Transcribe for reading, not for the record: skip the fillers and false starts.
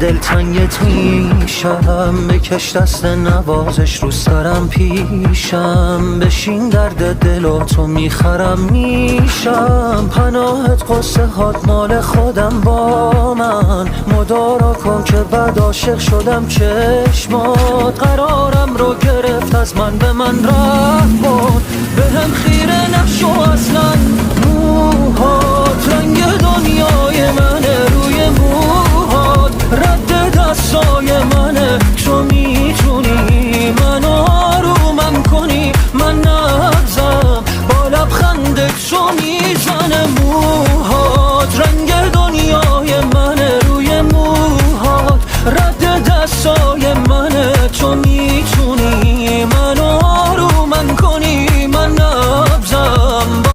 دلتنگ تو میشم، بکش دست نوازش رو سرم پیشم، بشین درد دل و تو میخرم میشم، پناهت قصه هات مال خودم با من، مدارا کن که بعد عاشق شدم چشمات، قرارم رو گرفت از من به من رفت بود، به هم خیره نشو اصلا، موهات رنگ دنیای منه، روی موهات رد دستای منه، تو میتونی منو آرومم کنی، من